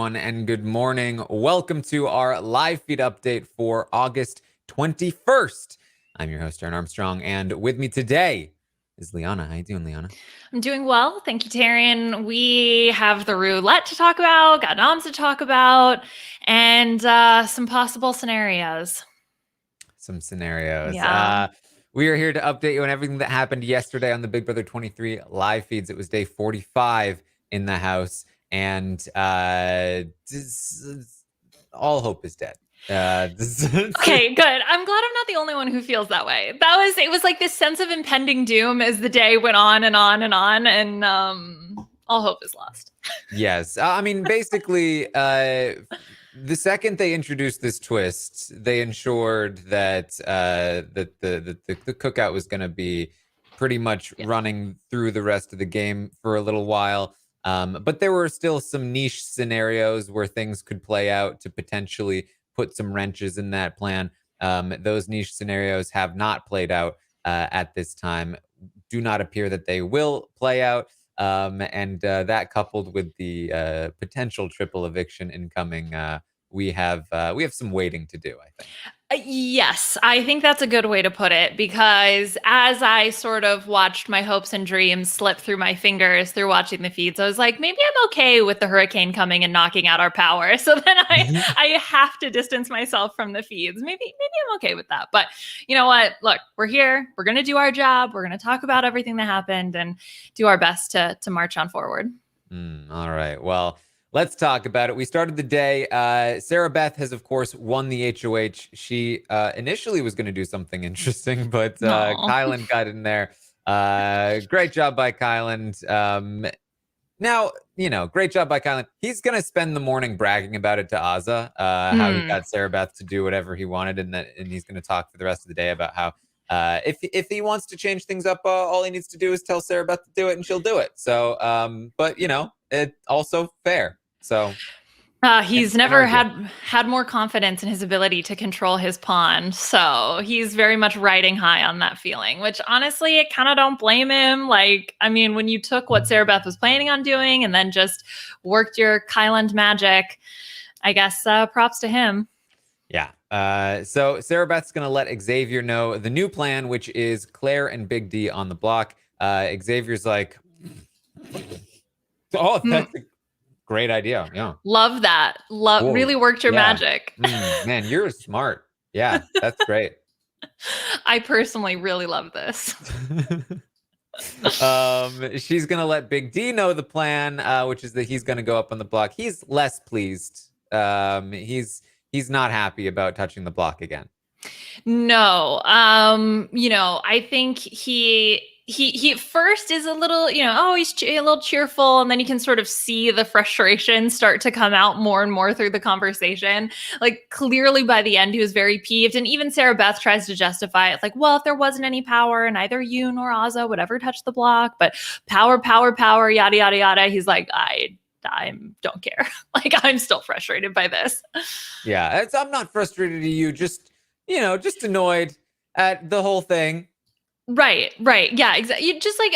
everyone, and good morning. Welcome to our live feed update for August 21st. I'm your host, Taran Armstrong, and with me today is Liana. How you doing, Liana? I'm doing well. Thank you, Taran. We have the roulette to talk about, got noms to talk about, and some possible scenarios. Some scenarios. Yeah. We are here to update you on everything that happened yesterday on the Big Brother 23 live feeds. It was day 45 in the house, and all hope is dead. Okay, good. I'm glad I'm not the only one who feels that way. It was like this sense of impending doom as the day went on and on and on, and all hope is lost. Yes. I mean, basically, the second they introduced this twist, they ensured that the cookout was going to be pretty much running through the rest of the game for a little while. But there were still some niche scenarios where things could play out to potentially put some wrenches in that plan. Those niche scenarios have not played out at this time. Do not appear that they will play out. And that coupled with the potential triple eviction incoming, we have some waiting to do, I think. Yes, I think that's a good way to put it, because as I sort of watched my hopes and dreams slip through my fingers through watching the feeds, I was like, maybe I'm okay with the hurricane coming and knocking out our power. So then I have to distance myself from the feeds. Maybe I'm okay with that. But you know what? Look, we're here. We're going to do our job. We're going to talk about everything that happened and do our best to march on forward. All right. Well, let's talk about it. We started the day. Sarah Beth has, of course, won the HOH. She initially was going to do something interesting, but Kylan got in there. Great job by Kylan. Now, great job by Kylan. He's going to spend the morning bragging about it to Azah, how he got Sarah Beth to do whatever he wanted, and he's going to talk for the rest of the day about how if he wants to change things up, all he needs to do is tell Sarah Beth to do it, and she'll do it. So, but it's also fair. So he's never had more confidence in his ability to control his pawn. So he's very much riding high on that feeling, which honestly, I kind of don't blame him. Like, I mean, when you took what Sarah Beth was planning on doing and then just worked your Kyland magic, I guess props to him. Yeah. So Sarah Beth's going to let Xavier know the new plan, which is Claire and Big D on the block. Xavier's like, oh, that's a great idea. Yeah. Love that. Really worked your magic. Man, you're smart. Yeah, that's great. I personally really love this. She's going to let Big D know the plan, which is that he's going to go up on the block. He's less pleased. He's not happy about touching the block again. No. I think he at first is a little, he's a little cheerful, and then you can sort of see the frustration start to come out more and more through the conversation. Like, clearly by the end, he was very peeved. And even Sarah Beth tries to justify it. Like, well, if there wasn't any power, neither you nor Azah would ever touch the block, but power, yada, yada, yada. He's like, I don't care. Like, I'm still frustrated by this. Yeah, I'm not frustrated at you. Just annoyed at the whole thing. Right. Yeah, exactly. Just like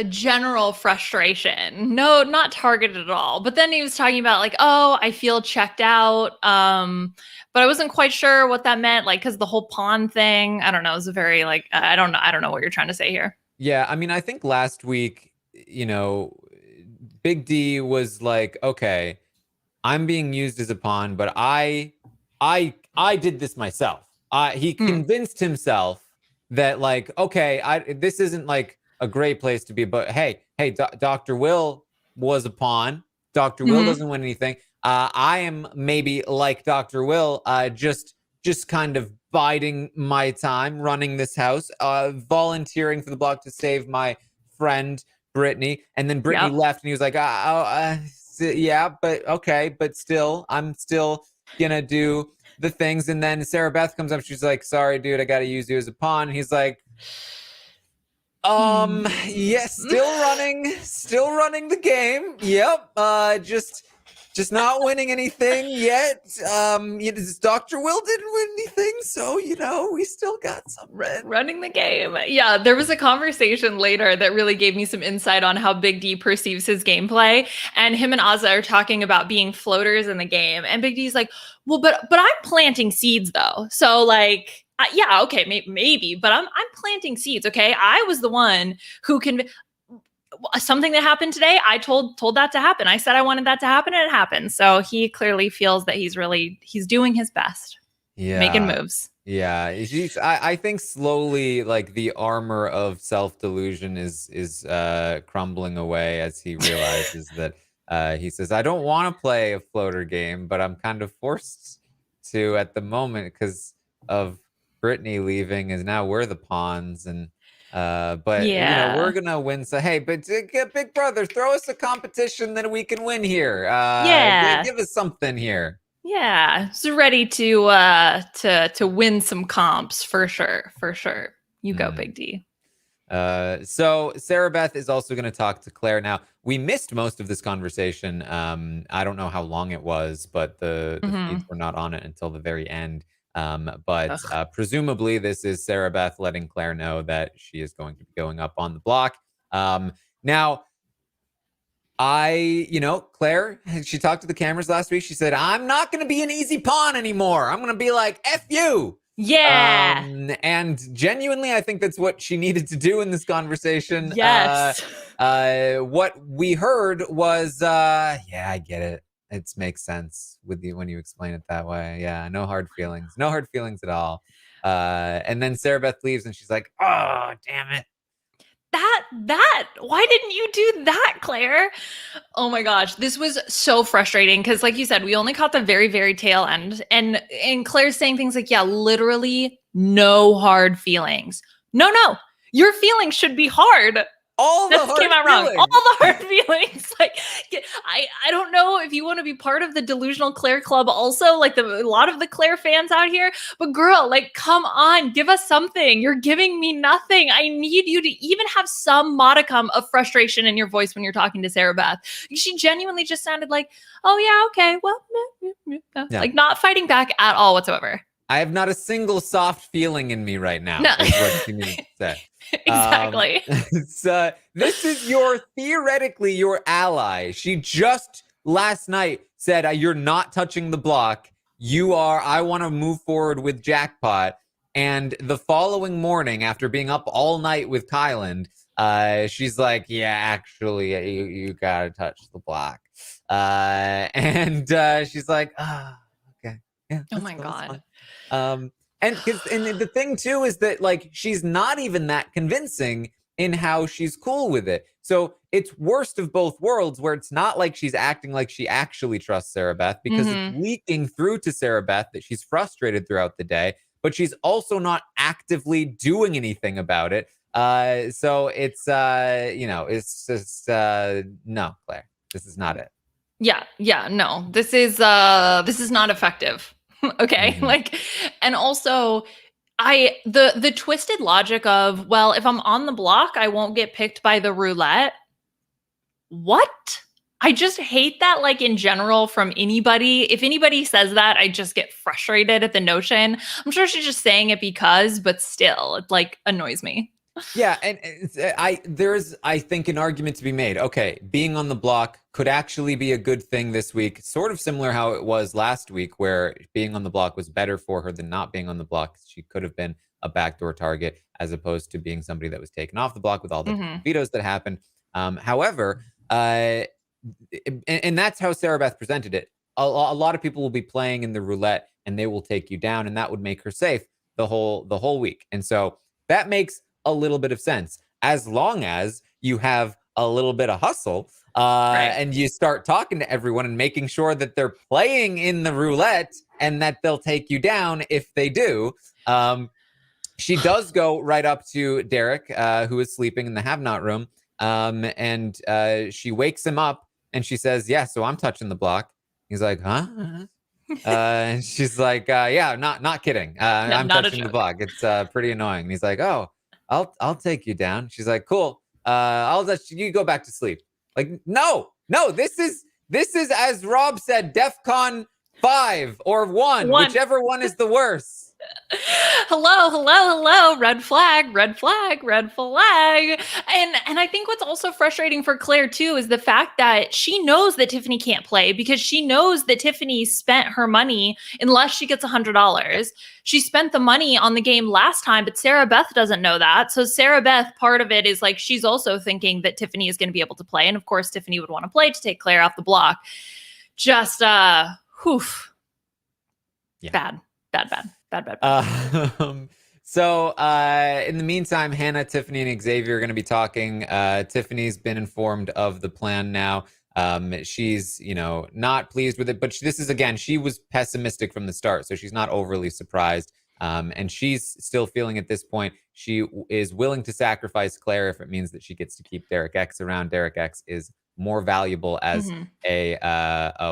general frustration. No, not targeted at all. But then he was talking about like, oh, I feel checked out. But I wasn't quite sure what that meant. Like, because the whole pawn thing, I don't know, it was a very like, I don't know what you're trying to say here. Yeah, I mean, I think last week, Big D was like, okay, I'm being used as a pawn, but I did this myself. He convinced himself that like, okay, this isn't like a great place to be, but hey, Dr. Will was a pawn. Dr. Will doesn't win anything. I am maybe like Dr. Will, just kind of biding my time, running this house, volunteering for the block to save my friend Brittany. And then Brittany left, and he was like, yeah, but okay, but still, I'm still gonna do the things. And then Sarah Beth comes up, she's like, sorry, dude, I gotta use you as a pawn. And he's like, yes, still running the game. Yep. Just just not winning anything yet. Dr. Will didn't win anything, so we still got some red. Running the game. Yeah, there was a conversation later that really gave me some insight on how Big D perceives his gameplay. And him and Azza are talking about being floaters in the game. And Big D's like, well, but I'm planting seeds though. So like, yeah, okay, maybe, but I'm planting seeds. Okay, I was the one who can. Something that happened today, I told that to happen. I said I wanted that to happen, and it happened. So he clearly feels that he's doing his best, making moves. Yeah, I think slowly, like, the armor of self-delusion is crumbling away as he realizes that he says, I don't want to play a floater game, but I'm kind of forced to at the moment because of Brittany leaving, and now we're the pawns, and but we're gonna win. So hey, but Big Brother, throw us a competition that we can win here. Give us something here. Yeah, so ready to win some comps for sure. You go, Big D. So Sarah Beth is also going to talk to Claire. Now, we missed most of this conversation. I don't know how long it was, but the feeds were not on it until the very end. But presumably this is Sarah Beth letting Claire know that she is going to be going up on the block. Now, Claire, she talked to the cameras last week. She said, I'm not going to be an easy pawn anymore. I'm going to be like, F you. Yeah. And genuinely, I think that's what she needed to do in this conversation. Yes. What we heard was, I get it. It makes sense with you when you explain it that way. Yeah, no hard feelings. No hard feelings at all. And then Sarah Beth leaves and she's like, oh, damn it. Why didn't you do that, Claire? Oh my gosh, this was so frustrating because, like you said, we only caught the very, very tail end, and Claire's saying things like, yeah, literally no hard feelings. No, your feelings should be hard. All the hard came out wrong. All the hard feelings. Like, I don't know if you want to be part of the delusional Claire club also, like a lot of the Claire fans out here, but girl, like, come on, give us something. You're giving me nothing. I need you to even have some modicum of frustration in your voice when you're talking to Sarah Beth. She genuinely just sounded like, oh yeah, okay, well, like not fighting back at all whatsoever. I have not a single soft feeling in me right now. No. Is what she needs to say. Exactly. This is theoretically your ally. She just last night said, you're not touching the block. I want to move forward with Jackpot. And the following morning, after being up all night with Kyland, she's like, yeah, actually, you got to touch the block. And she's like, okay. Yeah, oh my God. And the thing too is that, like, she's not even that convincing in how she's cool with it. So it's worst of both worlds, where it's not like she's acting like she actually trusts Sarah Beth, because it's leaking through to Sarah Beth that she's frustrated throughout the day, but she's also not actively doing anything about it. So it's it's just no, Claire, this is not it. Yeah, no, this is not effective. Okay. Like, and also the twisted logic of, well, if I'm on the block, I won't get picked by the roulette. What? I just hate that, like, in general, from anybody. If anybody says that, I just get frustrated at the notion. I'm sure she's just saying it but still, it, like, annoys me. Yeah, and there's, I think, an argument to be made. Okay, being on the block could actually be a good thing this week, sort of similar how it was last week, where being on the block was better for her than not being on the block. She could have been a backdoor target as opposed to being somebody that was taken off the block with all the vetoes that happened. However, and that's how Sarah Beth presented it. A lot of people will be playing in the roulette and they will take you down, and that would make her safe the whole week. And so that makes a little bit of sense, as long as you have a little bit of hustle and you start talking to everyone and making sure that they're playing in the roulette and that they'll take you down if they do. She does go right up to Derek, who is sleeping in the have-not room, and she wakes him up and she says, yeah, so I'm touching the block. He's like, huh? And she's like, yeah, not kidding. I'm not touching the block. It's pretty annoying. And he's like, oh, I'll take you down. She's like, cool. I'll let you go back to sleep. Like, no, this is This is, as Rob said, DEFCON 5 or 1, whichever one is the worst. Hello, red flag, red flag, red flag. And I think what's also frustrating for Claire too is the fact that she knows that Tiffany can't play because she knows that Tiffany spent her money unless she gets $100. She spent the money on the game last time, but Sarah Beth doesn't know that. So Sarah Beth, part of it is like she's also thinking that Tiffany is going to be able to play, and of course Tiffany would want to play to take Claire off the block. Just yeah. Bad. So in the meantime, Hannah, Tiffany, and Xavier are going to be talking. Tiffany's been informed of the plan now. She's, not pleased with it, but this is, again, she was pessimistic from the start, so she's not overly surprised. And she's still feeling at this point she is willing to sacrifice Claire if it means that she gets to keep Derek X around. Derek X is more valuable as a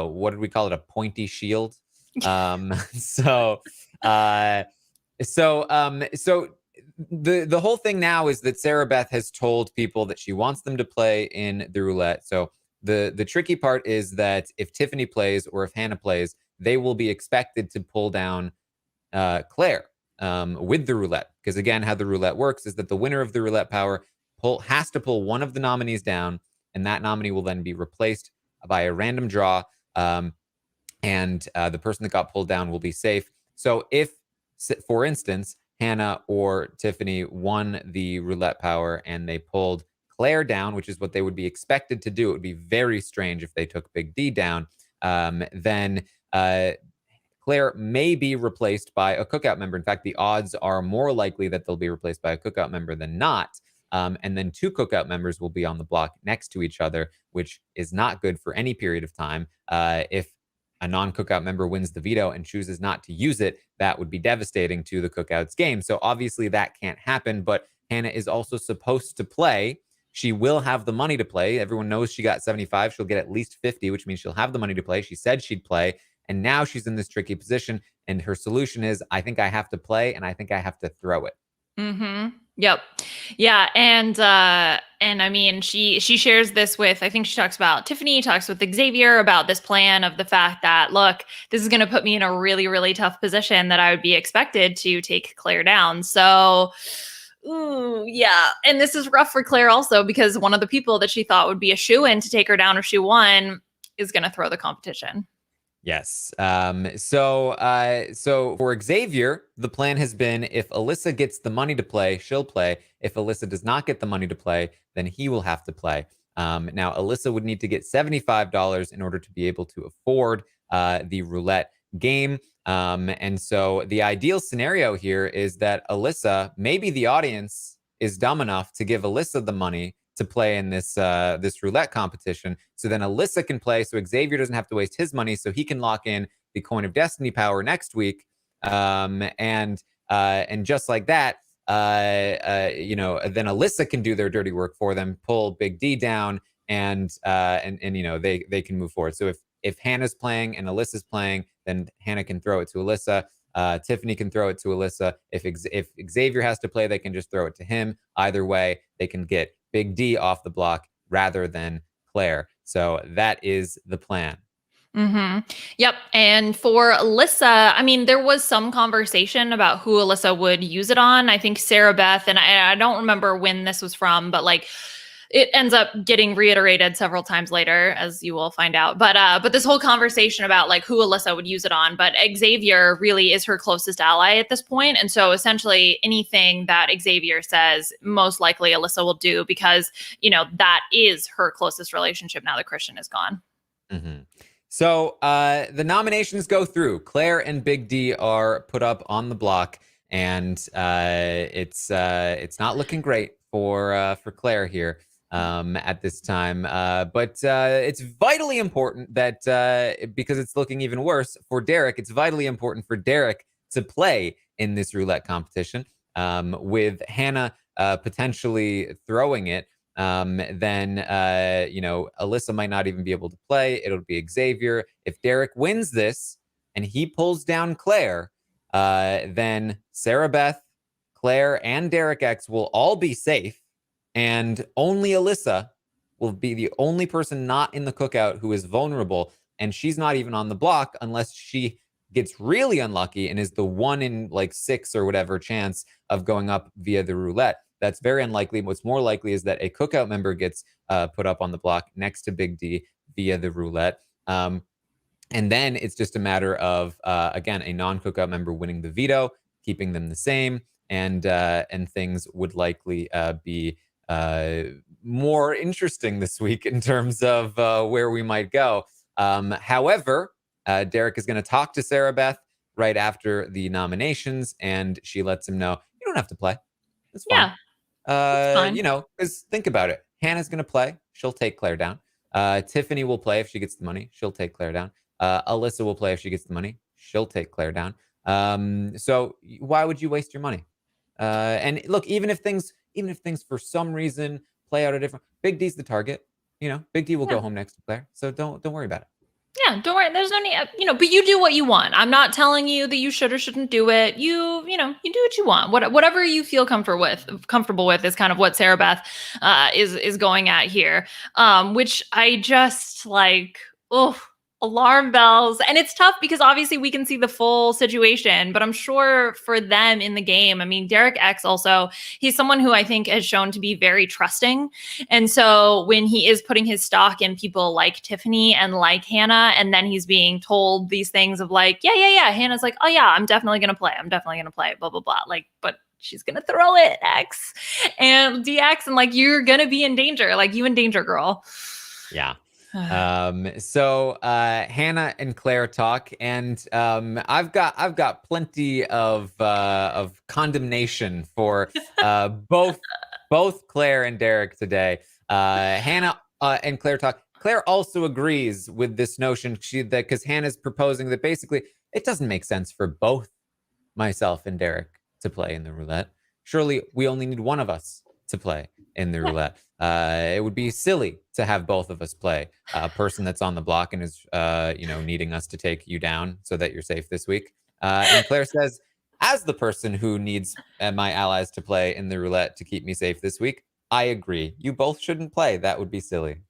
what did we call it? A pointy shield. So the whole thing now is that Sarah Beth has told people that she wants them to play in the roulette. So the tricky part is that if Tiffany plays or if Hannah plays, they will be expected to pull down Claire with the roulette. Because again, how the roulette works is that the winner of the roulette power has to pull one of the nominees down, and that nominee will then be replaced by a random draw. And the person that got pulled down will be safe. So if, for instance, Hannah or Tiffany won the roulette power and they pulled Claire down, which is what they would be expected to do, it would be very strange if they took Big D down, then Claire may be replaced by a cookout member. In fact, the odds are more likely that they'll be replaced by a cookout member than not. And then two cookout members will be on the block next to each other, which is not good for any period of time. If a non-cookout member wins the veto and chooses not to use it, that would be devastating to the cookouts game. So obviously that can't happen, but Hannah is also supposed to play. She will have the money to play. Everyone knows she got 75. She'll get at least 50, which means she'll have the money to play. She said she'd play, and now she's in this tricky position, and her solution is, I think I have to play, and I think I have to throw it. Yep. Yeah. And I mean, she shares this with, I think she talks about Tiffany, talks with Xavier about this plan of the fact that, look, this is going to put me in a really, really tough position that I would be expected to take Claire down. So, yeah. And this is rough for Claire also, because one of the people that she thought would be a shoo-in to take her down if she won is going to throw the competition. Yes. So for Xavier, the plan has been if Alyssa gets the money to play, she'll play. If Alyssa does not get the money to play, then he will have to play. Now, Alyssa would need to get $75 in order to be able to afford the roulette game. And so the ideal scenario here is that Alyssa, maybe the audience is dumb enough to give Alyssa the money to play in this roulette competition. So then Alyssa can play, so Xavier doesn't have to waste his money, so he can lock in the Coin of Destiny power next week. And just like that, then Alyssa can do their dirty work for them, pull Big D down, and they can move forward. So if Hannah's playing and Alyssa's playing, then Hannah can throw it to Alyssa. Tiffany can throw it to Alyssa. If Xavier has to play, they can just throw it to him. Either way, they can get Big D off the block rather than Claire. So that is the plan. Yep. And for Alyssa, I mean, there was some conversation about who Alyssa would use it on. I think Sarah Beth, and I don't remember when this was from, but like it ends up getting reiterated several times later, as you will find out. But this whole conversation about like who Alyssa would use it on, but Xavier really is her closest ally at this point. And so essentially anything that Xavier says, most likely Alyssa will do because, that is her closest relationship now that Christian is gone. So the nominations go through. Claire and Big D are put up on the block, and it's not looking great for Claire here. At this time. But it's vitally important that, because it's looking even worse for Derek, it's vitally important for Derek to play in this roulette competition. With Hannah potentially throwing it, then, Alyssa might not even be able to play. It'll be Xavier. If Derek wins this and he pulls down Claire, then Sarah Beth, Claire, and Derek X will all be safe. And only Alyssa will be the only person not in the cookout who is vulnerable, and she's not even on the block unless she gets really unlucky and is the 1 in like 6 or whatever chance of going up via the roulette. That's very unlikely. What's more likely is that a cookout member gets put up on the block next to Big D via the roulette. And then it's just a matter of, again, a non-cookout member winning the veto, keeping them the same, and things would likely be more interesting this week in terms of where we might go. However, Derek is going to talk to Sarah Beth right after the nominations, and she lets him know, you don't have to play. It's fine. Fine. You know, because think about it. Hannah's going to play. She'll take Claire down. Tiffany will play if she gets the money. She'll take Claire down. Alyssa will play if she gets the money. She'll take Claire down. So why would you waste your money? And look, even if things for some reason play out a different, Big D's the target. You know, Big D will go home next to Claire. So don't worry about it. Yeah, don't worry. There's no need, but you do what you want. I'm not telling you that you should or shouldn't do it. You do what you want. Whatever you feel comfortable with is kind of what Sarah Beth is going at here. Which I just like, alarm bells. And it's tough because obviously we can see the full situation, but I'm sure for them in the game, I mean, Derek X also, he's someone who I think has shown to be very trusting. And so when he is putting his stock in people like Tiffany and like Hannah, and then he's being told these things of like, yeah. Hannah's like, oh yeah, I'm definitely going to play. Blah, blah, blah. Like, but she's going to throw it, X and DX. And like, you're going to be in danger. Like, you in danger, girl. Yeah. So Hannah and Claire talk, and I've got plenty of condemnation for both Claire and Derek today. Hannah and Claire talk. Claire also agrees with this notion because Hannah's proposing that basically it doesn't make sense for both myself and Derek to play in the roulette. Surely we only need one of us to play in the roulette. It would be silly to have both of us play. A person that's on the block and is, needing us to take you down so that you're safe this week. And Claire says, as the person who needs my allies to play in the roulette to keep me safe this week, I agree. You both shouldn't play. That would be silly.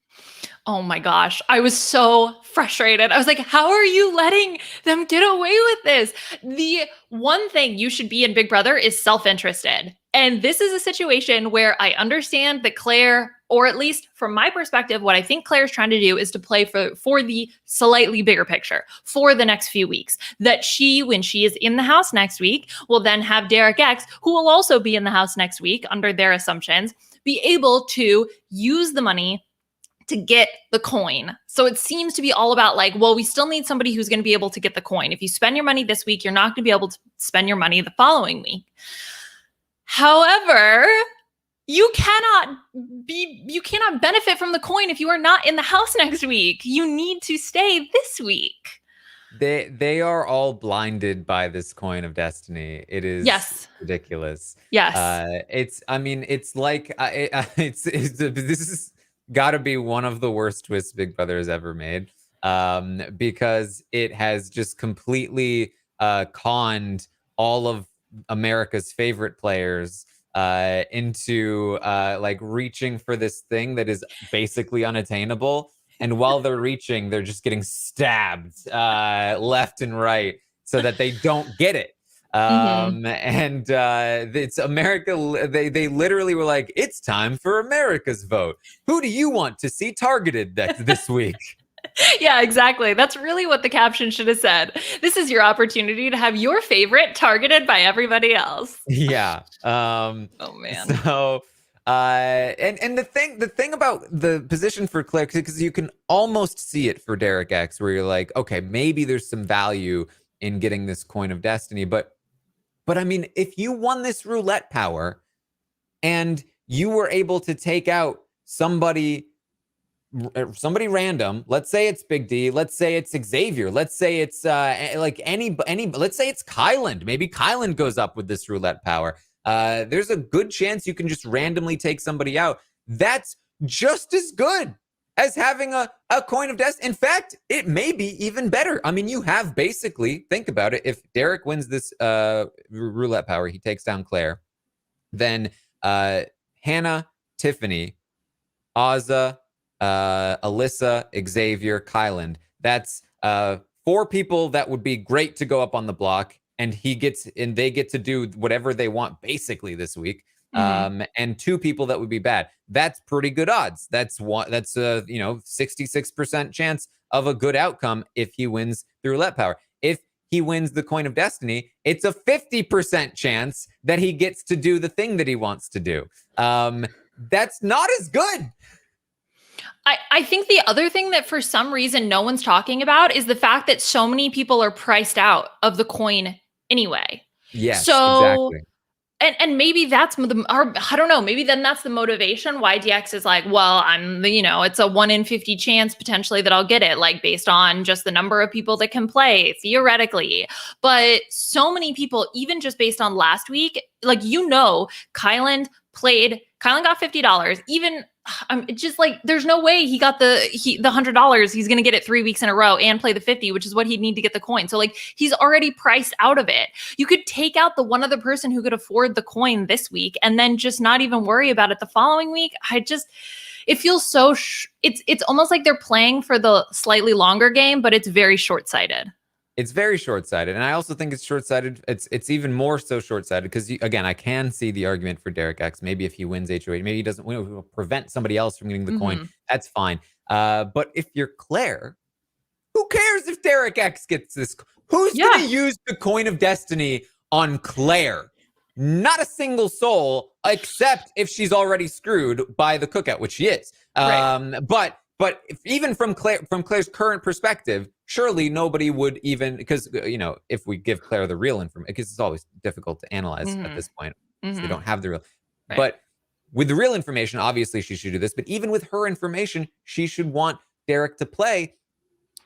Oh my gosh, I was so frustrated. I was like, how are you letting them get away with this? The one thing you should be in Big Brother is self-interested. And this is a situation where I understand that Claire, or at least from my perspective, what I think Claire's trying to do is to play for the slightly bigger picture for the next few weeks. That she, when she is in the house next week, will then have Derek X, who will also be in the house next week under their assumptions, be able to use the money to get the coin. So it seems to be all about like, well, we still need somebody who's going to be able to get the coin. If you spend your money this week, you're not going to be able to spend your money the following week. However, you cannot benefit from the coin if you are not in the house next week. You need to stay this week. They are all blinded by this coin of destiny. It is ridiculous. Yes. This is got to be one of the worst twists Big Brother has ever made, because it has just completely conned all of America's favorite players into reaching for this thing that is basically unattainable. And while they're reaching, they're just getting stabbed left and right so that they don't get it. And it's America. They literally were like, it's time for America's vote. Who do you want to see targeted this week? Yeah, exactly. That's really what the caption should have said. This is your opportunity to have your favorite targeted by everybody else. Yeah. Oh man. So and the thing about the position for Claire, because you can almost see it for Derek X, where you're like, okay, maybe there's some value in getting this coin of destiny, but I mean, if you won this roulette power and you were able to take out somebody random, let's say it's Big D, let's say it's Xavier, let's say it's let's say it's Kyland. Maybe Kyland goes up with this roulette power. There's a good chance you can just randomly take somebody out. That's just as good as having a coin of destiny. In fact, it may be even better. I mean, you have basically, think about it, if Derek wins this roulette power, he takes down Claire, then Hannah, Tiffany, Azza, Alyssa, Xavier, Kyland. That's 4 people that would be great to go up on the block, and they get to do whatever they want basically this week. And 2 people that would be bad. That's pretty good odds. That's 66% chance of a good outcome if he wins the roulette power. If he wins the coin of destiny, it's a 50% chance that he gets to do the thing that he wants to do. That's not as good. I think the other thing that for some reason no one's talking about is the fact that so many people are priced out of the coin anyway. Yes, so exactly. And maybe that's I don't know, maybe then that's the motivation why DX is like, well, it's a 1 in 50 chance potentially that I'll get it, like based on just the number of people that can play theoretically. But so many people, even just based on last week, like, Kyland got $50. Even just like, there's no way he got the $100. He's going to get it 3 weeks in a row and play the 50, which is what he'd need to get the coin. So like, he's already priced out of it. You could take out the one other person who could afford the coin this week and then just not even worry about it the following week. It feels so, it's almost like they're playing for the slightly longer game, but it's very short-sighted. It's very short-sighted, and I also think it's short-sighted. It's even more so short-sighted because, again, I can see the argument for Derek X. Maybe if he wins HOH, maybe he doesn't win, will prevent somebody else from getting the coin. That's fine. But if you're Claire, who cares if Derek X gets this? Who's going to use the coin of destiny on Claire? Not a single soul, except if she's already screwed by the cookout, which she is. Right. But even from Claire's current perspective, surely nobody would even, because, if we give Claire the real information, because it's always difficult to analyze at this point. So they don't have the real. Right. But with the real information, obviously she should do this. But even with her information, she should want Derek to play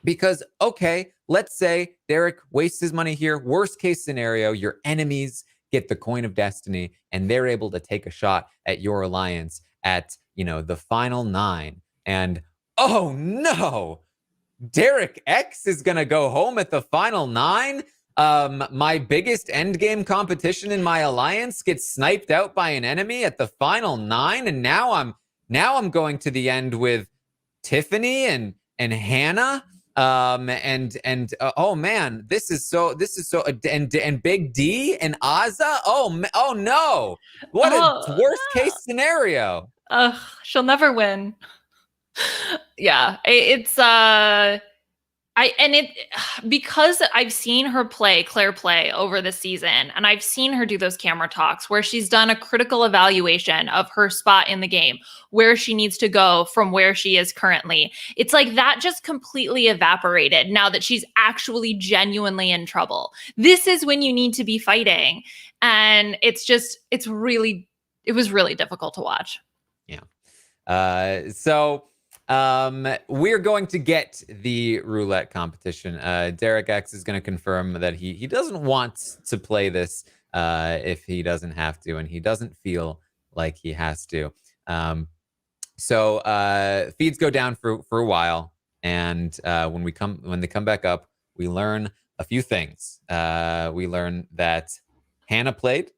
because, okay, let's say Derek wastes his money here. Worst case scenario, your enemies get the coin of destiny and they're able to take a shot at your alliance at, the final 9. And oh no, Derek X is going to go home at the final 9. My biggest endgame competition in my alliance gets sniped out by an enemy at the final 9. And now I'm going to the end with Tiffany and Hannah. Oh man, this is so and Big D and Azza. Oh no. What a worst case scenario. She'll never win. Yeah, it's because I've seen Claire play over the season, and I've seen her do those camera talks where she's done a critical evaluation of her spot in the game, where she needs to go from where she is currently. It's like that just completely evaporated now that she's actually genuinely in trouble. This is when you need to be fighting, and it was really difficult to watch. Yeah. So we're going to get the roulette competition. Derek X is going to confirm that he doesn't want to play this if he doesn't have to, and he doesn't feel like he has to. So feeds go down for a while, and when they come back up, we learn a few things. We learn that Hannah played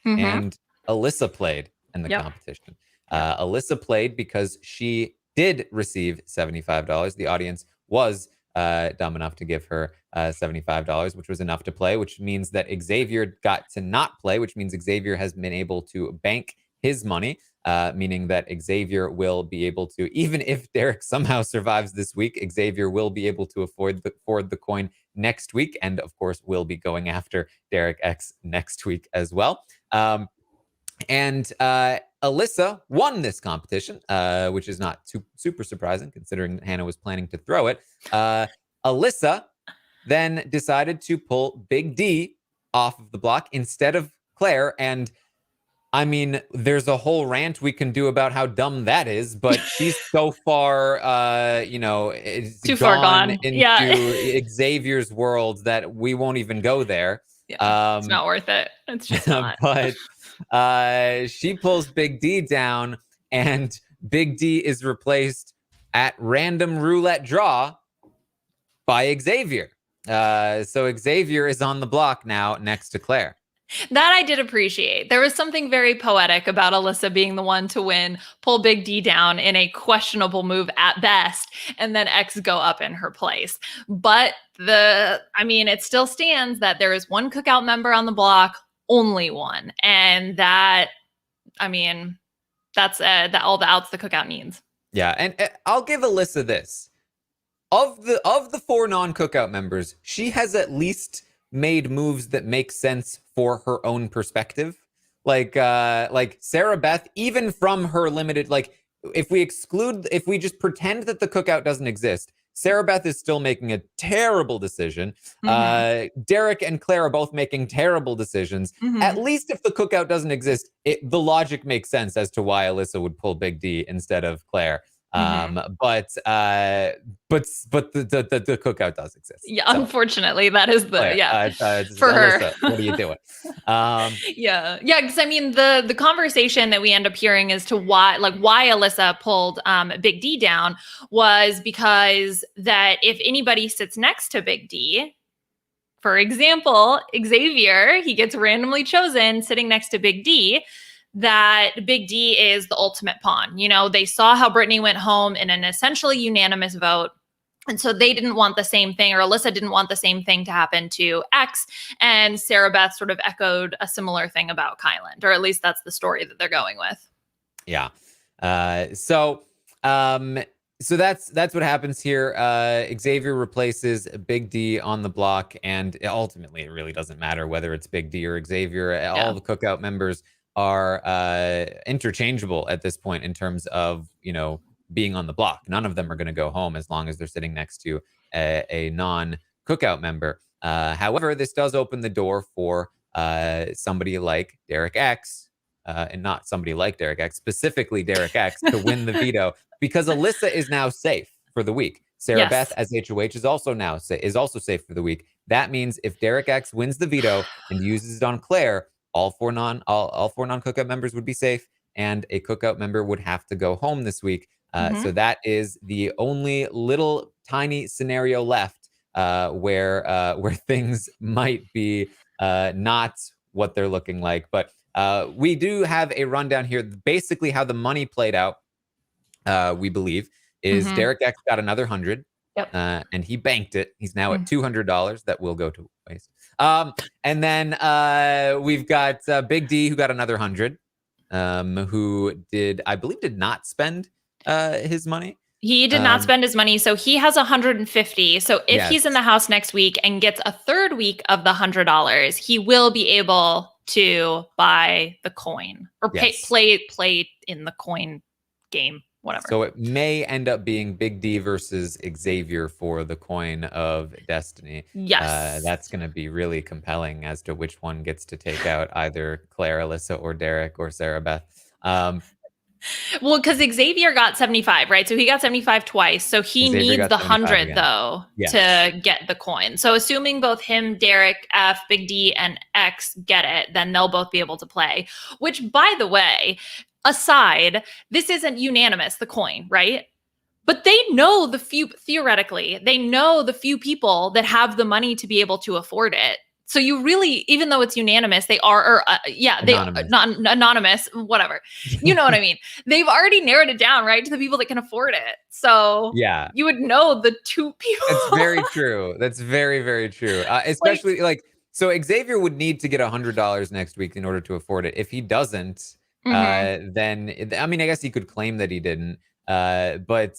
and Alyssa played in the competition. Alyssa played because she did receive $75. The audience was dumb enough to give her $75, which was enough to play, which means that Xavier got to not play, which means Xavier has been able to bank his money, meaning that Xavier will be able to, even if Derek somehow survives this week, Xavier will be able to afford the coin next week, and of course will be going after Derek X next week as well. And Alyssa won this competition, which is not super surprising considering Hannah was planning to throw it. Alyssa then decided to pull Big D off of the block instead of Claire. And I mean, there's a whole rant we can do about how dumb that is, but she's so far, too far gone into Xavier's world that we won't even go there. Yeah, it's not worth it. It's just not. But she pulls Big D down, and Big D is replaced at random roulette draw by Xavier. So Xavier is on the block now next to Claire. That I did appreciate. There was something very poetic about Alyssa being the one to win, pull Big D down in a questionable move at best, and then X go up in her place. But it still stands that there is one cookout member on the block, only one. And that, that's all the outs the cookout needs. Yeah, and I'll give Alyssa this. Of the 4 non-cookout members, she has at least made moves that make sense for her own perspective. Like Sarah Beth, even from her limited, like if we just pretend that the cookout doesn't exist, Sarah Beth is still making a terrible decision. Derek and Claire are both making terrible decisions. At least if the cookout doesn't exist, the logic makes sense as to why Alyssa would pull Big D instead of Claire. But the cookout does exist. Yeah, so. Unfortunately, that is for Alyssa, her. What are you doing? Yeah, because the conversation that we end up hearing as to why Alyssa pulled Big D down was because that if anybody sits next to Big D, for example, Xavier, he gets randomly chosen sitting next to Big D, that Big D is the ultimate pawn. They saw how Brittany went home in an essentially unanimous vote. And so they didn't want the same thing, or Alyssa didn't want the same thing to happen to X. And Sarah Beth sort of echoed a similar thing about Kyland, or at least that's the story that they're going with. Yeah. So that's what happens here. Xavier replaces Big D on the block, and ultimately it really doesn't matter whether it's Big D or Xavier. Yeah. All the cookout members are interchangeable at this point in terms of, being on the block. None of them are going to go home as long as they're sitting next to a non-cookout member. However, this does open the door for somebody like Derek X, and not somebody like Derek X, specifically Derek X, to win the veto, because Alyssa is now safe for the week. Sarah Beth as HOH is also safe for the week. That means if Derek X wins the veto and uses it on Claire, all four non-cookout members would be safe, and a cookout member would have to go home this week. So that is the only little tiny scenario left where things might be not what they're looking like. But we do have a rundown here. Basically, how the money played out, we believe, is Derek X got another 100. Yep. And he banked it. He's now at $200 that will go to waste. And then we've got Big D, who got another 100, who I believe did not spend his money. He did not spend his money, so he has 150. So if he's in the house next week and gets a third week of the $100, he will be able to buy the coin or play in the coin game. Whatever. So it may end up being Big D versus Xavier for the coin of destiny. Yes. That's going to be really compelling as to which one gets to take out either Claire, Alyssa, or Derek, or Sarah Beth. Well, because Xavier got 75, right? So he got 75 twice. So he needs the 100, though, to get the coin. So assuming both him, Derek, F, Big D, and X get it, then they'll both be able to play. Which, by the way, aside, this isn't unanimous, the coin, right? But they know theoretically, they know the few people that have the money to be able to afford it. So you really, even though it's unanimous, they are, anonymous. Not anonymous, whatever. You know what I mean? They've already narrowed it down, right, to the people that can afford it. So you would know the two people. That's very true. That's very, very true. Especially so Xavier would need to get $100 next week in order to afford it. If he doesn't, then I guess he could claim that he didn't. But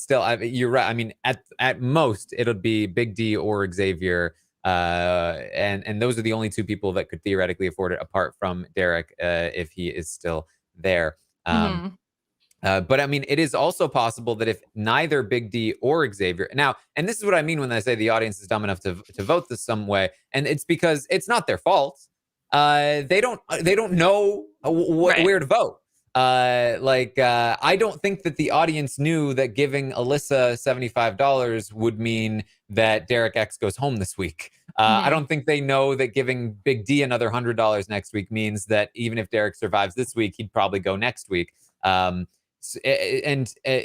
still, you're right. I mean, at most, it'll be Big D or Xavier. And those are the only two people that could theoretically afford it, apart from Derek, if he is still there. But I mean, it is also possible that if neither Big D or Xavier now, and this is what I mean when I say the audience is dumb enough to vote this some way, and it's because it's not their fault. They don't know where to vote. I don't think that the audience knew that giving Alyssa $75 would mean that Derek X goes home this week. I don't think they know that giving Big D another $100 next week means that even if Derek survives this week, he'd probably go next week.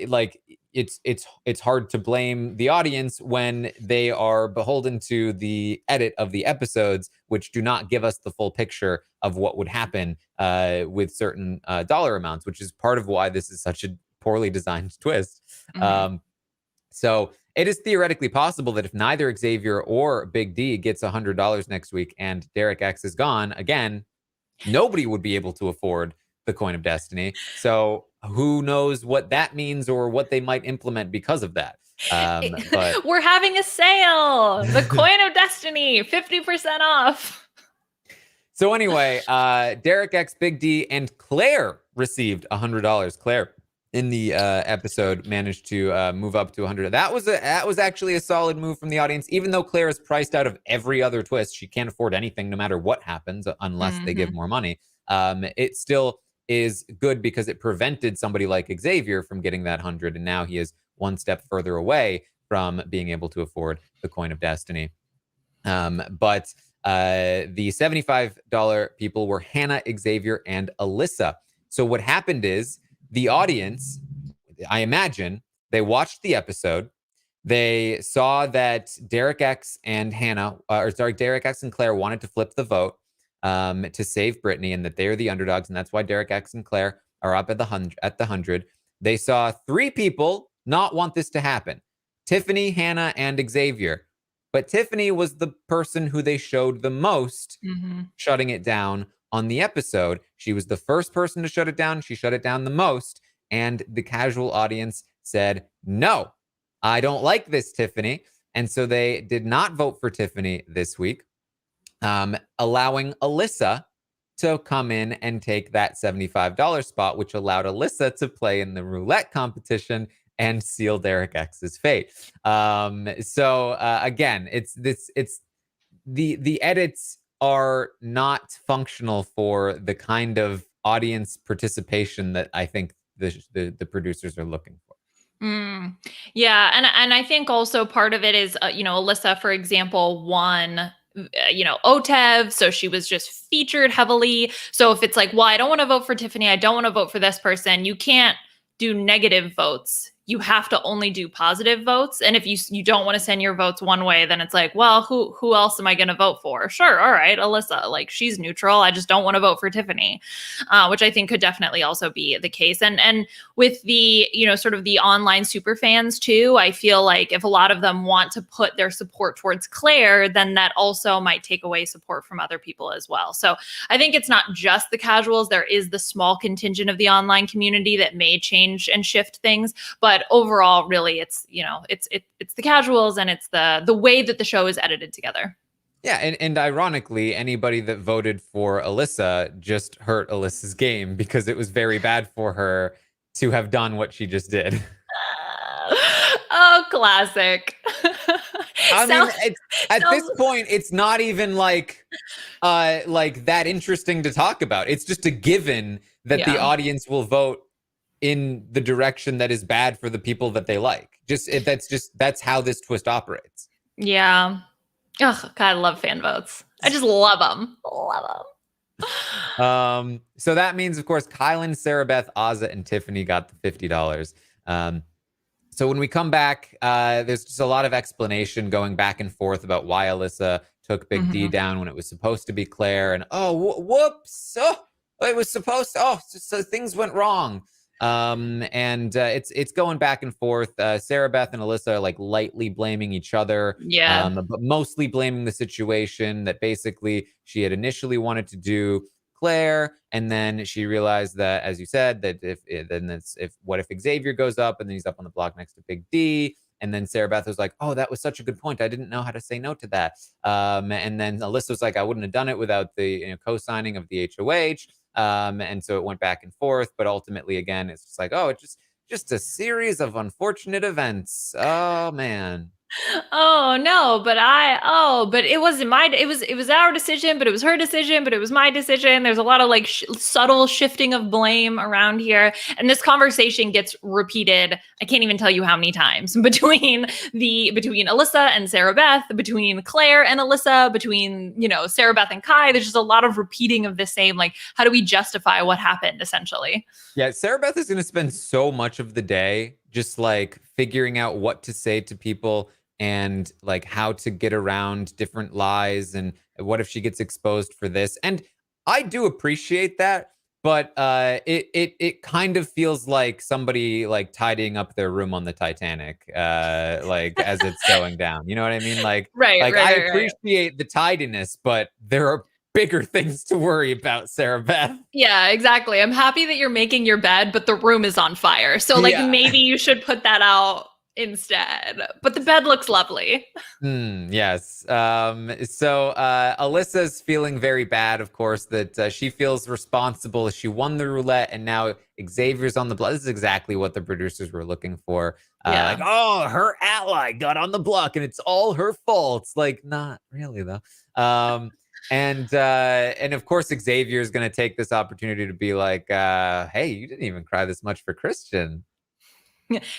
Like it's hard to blame the audience when they are beholden to the edit of the episodes, which do not give us the full picture of what would happen with certain dollar amounts, which is part of why this is such a poorly designed twist. So it is theoretically possible that if neither Xavier or Big D gets $100 next week and Derek X is gone again, nobody would be able to afford the Coin of Destiny. So who knows what that means or what they might implement because of that. But we're having a sale. The Coin of Destiny, 50% off. So anyway, Derek X, Big D, and Claire received $100. Claire in the episode managed to move up to 100. That was actually a solid move from the audience. Even though Claire is priced out of every other twist, she can't afford anything no matter what happens unless they give more money. It still is good because it prevented somebody like Xavier from getting that 100, and now he is one step further away from being able to afford the Coin of Destiny. But the $75 people were Hannah, Xavier, and Alyssa. So what happened is the audience, I imagine, they watched the episode. They saw that Derek X and Derek X and Claire wanted to flip the vote to save Brittany, and that they are the underdogs, and that's why Derek X and Claire are up at the 100. They saw three people not want this to happen: Tiffany, Hannah, and Xavier. But Tiffany was the person who they showed the most shutting it down on the episode. She was the first person to shut it down. She shut it down the most. And the casual audience said, no, I don't like this, Tiffany. And so they did not vote for Tiffany this week, allowing Alyssa to come in and take that $75 spot, which allowed Alyssa to play in the roulette competition and seal Derek X's fate. So again, it's the edits are not functional for the kind of audience participation that I think the producers are looking for. Yeah, and I think also part of it is Alyssa, for example, won OTEV, so she was just featured heavily. So if it's like, well, I don't want to vote for Tiffany, I don't want to vote for this person, you can't do negative votes. You have to only do positive votes. And if you don't want to send your votes one way, then it's like, well, who else am I going to vote for? Sure. All right. Alyssa, like, she's neutral. I just don't want to vote for Tiffany, which I think could definitely also be the case. And with the, sort of the online super fans too, I feel like if a lot of them want to put their support towards Claire, then that also might take away support from other people as well. So I think it's not just the casuals. There is the small contingent of the online community that may change and shift things, but overall, really, it's it's the casuals, and it's the way that the show is edited together. Yeah, and ironically, anybody that voted for Alyssa just hurt Alyssa's game, because it was very bad for her to have done what she just did. Oh, classic. I mean, at this point, it's not even like that interesting to talk about. It's just a given that the audience will vote in the direction that is bad for the people that they like. That's how this twist operates. Yeah. Oh, God, I love fan votes. I just love them. So that means, of course, Kylan, Sarah Beth, Azza, and Tiffany got the $50. So when we come back, there's just a lot of explanation going back and forth about why Alyssa took Big D down when it was supposed to be Claire, and whoops, it was supposed to, so things went wrong. And it's going back and forth. Sarah Beth and Alyssa are like lightly blaming each other, but mostly blaming the situation that basically she had initially wanted to do Claire, and then she realized that, as you said, that what if Xavier goes up and then he's up on the block next to Big D, and then Sarah Beth was like, oh, that was such a good point, I didn't know how to say no to that. And then Alyssa was like, I wouldn't have done it without the co-signing of the HOH. And so it went back and forth, but ultimately, again, it's just like, it's just a series of unfortunate events. Oh man. Oh no, but it wasn't it was our decision, but it was her decision, but it was my decision. There's a lot of like subtle shifting of blame around here, and this conversation gets repeated. I can't even tell you how many times between Alyssa and Sarah Beth, between Claire and Alyssa, between Sarah Beth and Kai. There's just a lot of repeating of the same, like, how do we justify what happened essentially? Yeah, Sarah Beth is going to spend so much of the day just like figuring out what to say to people and like how to get around different lies and what if she gets exposed for this. And I do appreciate that, but it kind of feels like somebody like tidying up their room on the Titanic, like as it's going down. You know what I mean? Right, Like right, I right, right. appreciate the tidiness, but there are bigger things to worry about, Sarah Beth. Yeah, exactly. I'm happy that you're making your bed, but the room is on fire. So like Yeah. maybe you should put that out instead. But the bed looks lovely. Yes. So Alyssa's feeling very bad, of course, that she feels responsible. She won the roulette, and now Xavier's on the block. This is exactly what the producers were looking for. Yeah. Like, oh, her ally got on the block, and it's all her fault. It's like, not really, though. And of course, Xavier is going to take this opportunity to be like, hey, you didn't even cry this much for Christian.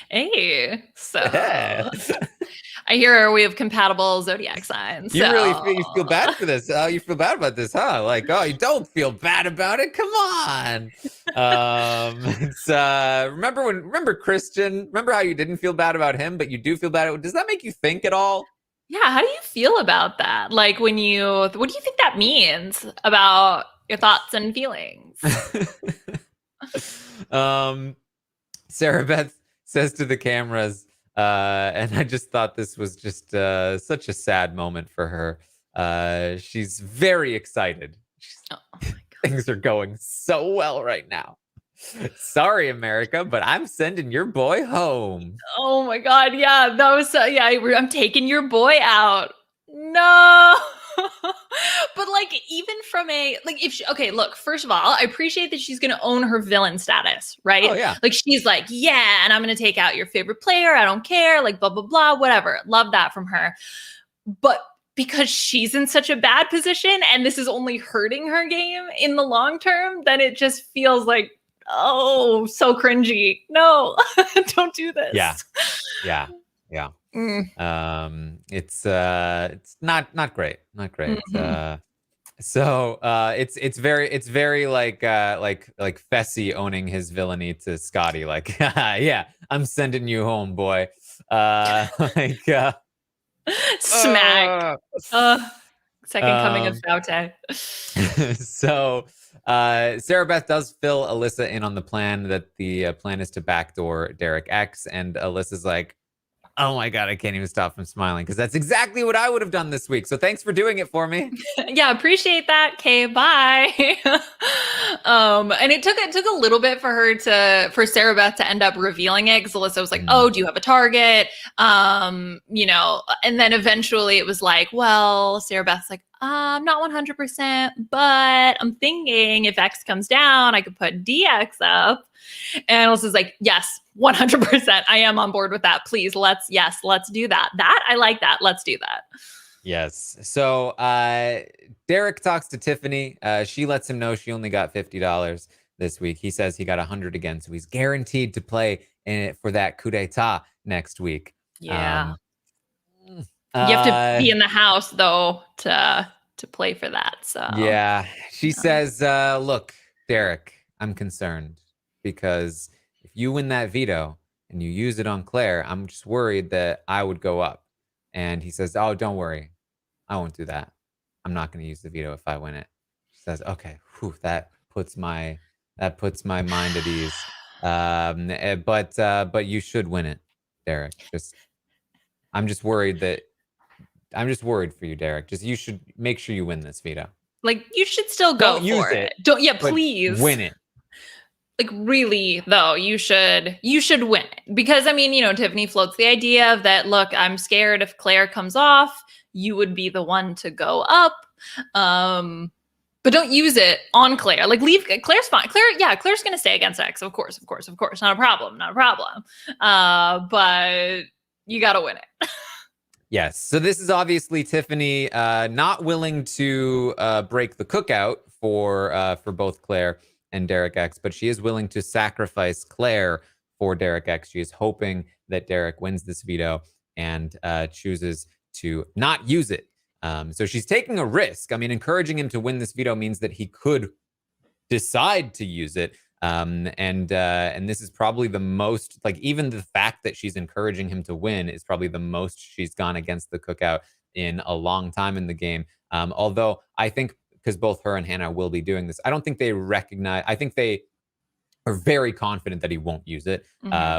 Hey, so Yeah. I hear we have compatible zodiac signs. You really So you feel bad for this. You feel bad about this, huh? Like, oh, you don't feel bad about it. Come on. It's remember Christian? Remember how you didn't feel bad about him, but you do feel bad? Does that make you think at all? yeah, how do you feel about that? Like what do you think that means about your thoughts and feelings? Sarah Beth says to the cameras, and I just thought this was just such a sad moment for her. She's very excited. Oh my God. Things are going so well right now. Sorry, America, but I'm sending your boy home. Oh my God, yeah, that was yeah. I'm taking your boy out. No. But like even from a like if she, okay, look, first of all, I appreciate that she's going to own her villain status, right? Oh yeah. Like she's like, yeah, and I'm going to take out your favorite player. I don't care, like blah blah blah, whatever. Love that from her. But because she's in such a bad position and this is only hurting her game in the long term, then it just feels like, oh, so cringy. No, don't do this. Yeah. It's not great. Not great. Mhm. It's very like Fessy owning his villainy to Scotty. Like, yeah, I'm sending you home, boy. Like Smack. Second coming of Faute. So Sarah Beth does fill Alyssa in on the plan that the plan is to backdoor Derek X, and Alyssa's like, oh my God, I can't even stop from smiling because that's exactly what I would have done this week. So thanks for doing it for me. Yeah, appreciate that. Okay, bye. And it took a little bit for Sarah Beth to end up revealing it because Alyssa was like, "Oh, do you have a target?" And then eventually it was like, "Well," Sarah Beth's like, "I'm not 100%, but I'm thinking if X comes down, I could put DX up." And Alyssa's like, "Yes, 100%. I am on board with that. Please, let's do that. That I like that. Let's do that." Yes. So Derek talks to Tiffany. She lets him know she only got $50 this week. He says he got 100 again, so he's guaranteed to play in it for that coup d'etat next week. Yeah. You have to be in the house though to play for that. So yeah, she says, "Look, Derek, I'm concerned because if you win that veto and you use it on Claire, I'm just worried that I would go up." And he says, "Oh, don't worry. I won't do that. I'm not going to use the veto if I win it." She says, "Okay, whew, that puts my mind at ease. But you should win it, Derek. I'm just worried for you, Derek. Just you should make sure you win this veto. like you should still go Don't use for it. Don't But please win it." Like really though, you should win it because I mean, Tiffany floats the idea of that. Look, I'm scared if Claire comes off, you would be the one to go up. But don't use it on Claire. Like leave Claire's fine. Claire's gonna stay against X, of course. Not a problem. But you gotta win it. Yes. So this is obviously Tiffany not willing to break the cookout for both Claire and Derek X, but she is willing to sacrifice Claire for Derek X. She is hoping that Derek wins this veto and chooses to not use it. So she's taking a risk. I mean, encouraging him to win this veto means that he could decide to use it. And this is probably the most, like, even the fact that she's encouraging him to win is probably the most she's gone against the cookout in a long time in the game. Although I think because both her and Hannah will be doing this, I don't think they recognize, I think they are very confident that he won't use it,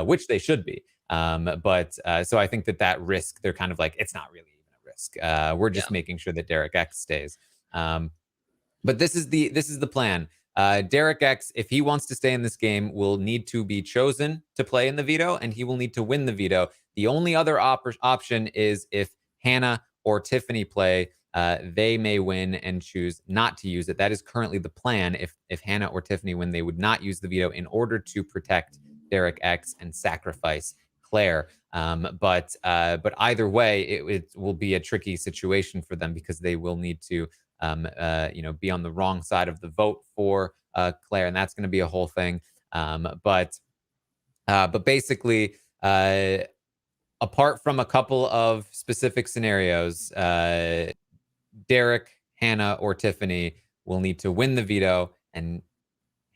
which they should be. So I think that risk, they're kind of like, it's not really even a risk. We're just making sure that Derek X stays. But this is the plan. Derek X, if he wants to stay in this game, will need to be chosen to play in the veto, and he will need to win the veto. The only other option is if Hannah or Tiffany play, they may win and choose not to use it. That is currently the plan. If Hannah or Tiffany win, they would not use the veto in order to protect Derek X and sacrifice Claire. But either way, it will be a tricky situation for them because they will need to be on the wrong side of the vote for Claire, and that's going to be a whole thing. But basically, apart from a couple of specific scenarios, Derek, Hannah, or Tiffany will need to win the veto, and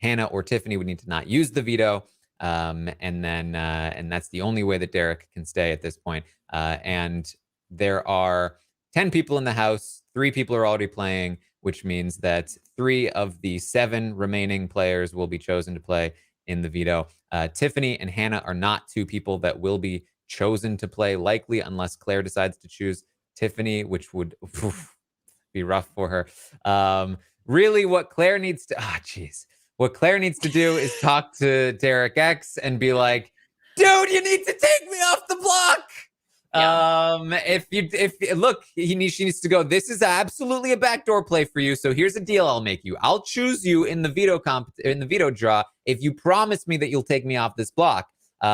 Hannah or Tiffany would need to not use the veto. And that's the only way that Derek can stay at this point. And there are 10 people in the house. 3 people are already playing, which means that 3 of the 7 remaining players will be chosen to play in the veto. Tiffany and Hannah are not 2 people that will be chosen to play, likely, unless Claire decides to choose Tiffany, which would be rough for her. Really, what Claire needs to... What Claire needs to do is talk to Derek X and be like, dude, you need to take me off the block. Look, she needs to go, this is absolutely a backdoor play for you. So here's a deal I'll make you. I'll choose you in the veto draw if you promise me that you'll take me off this block. If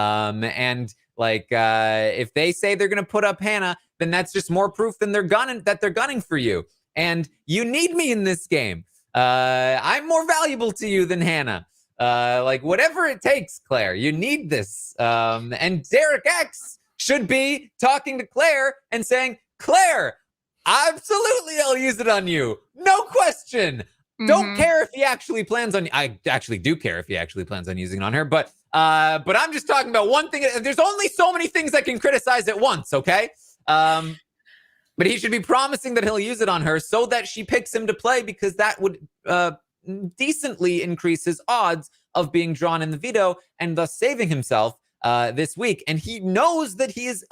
they say they're going to put up Hannah, then that's just more proof than they're gunning for you. And you need me in this game. I'm more valuable to you than Hannah. Whatever it takes, Claire, you need this. And Derek X should be talking to Claire and saying, Claire, absolutely, I'll use it on you. No question. Don't care if he actually plans on... I actually do care if he actually plans on using it on her, but I'm just talking about one thing. There's only so many things I can criticize at once, okay? But he should be promising that he'll use it on her so that she picks him to play, because that would decently increase his odds of being drawn in the veto and thus saving himself this week. And he knows that he's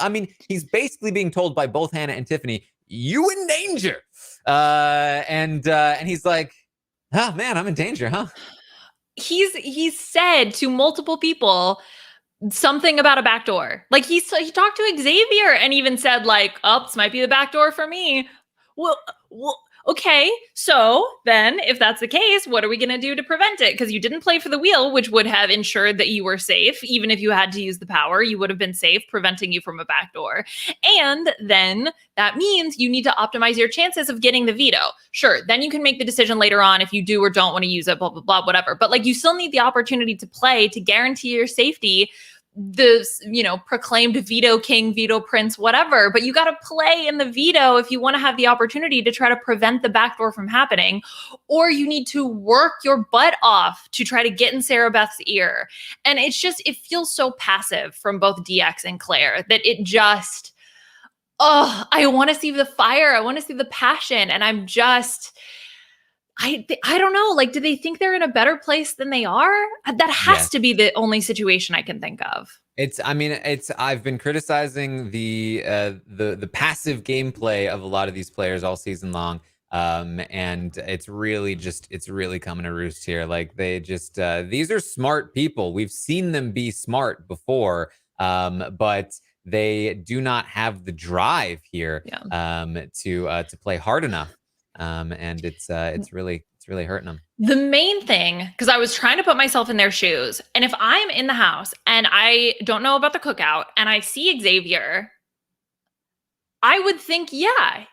basically being told by both Hannah and Tiffany, you in danger. And he's like, oh man, I'm in danger, huh? He's said to multiple people something about a backdoor. Like he talked to Xavier and even said like, oh, this might be the backdoor for me. Well, okay. So then if that's the case, what are we going to do to prevent it? Because you didn't play for the wheel, which would have ensured that you were safe. Even if you had to use the power, you would have been safe, preventing you from a backdoor. And then that means you need to optimize your chances of getting the veto. Sure. Then you can make the decision later on if you do or don't want to use it, blah, blah, blah, whatever. But like, you still need the opportunity to play to guarantee your safety. The proclaimed veto king, veto prince, whatever, but you got to play in the veto if you want to have the opportunity to try to prevent the backdoor from happening, or you need to work your butt off to try to get in Sarah Beth's ear. And it feels so passive from both DX and Claire that it just, I want to see the fire. I want to see the passion. And I'm just, I don't know. Like, do they think they're in a better place than they are? That has to be the only situation I can think of. I've been criticizing the passive gameplay of a lot of these players all season long. And it's really coming to roost here. Like, they just, these are smart people. We've seen them be smart before. But they do not have the drive here, to play hard enough. And it's really hurting them. The main thing, because I was trying to put myself in their shoes, and if I'm in the house and I don't know about the cookout and I see Xavier, I would think, yeah,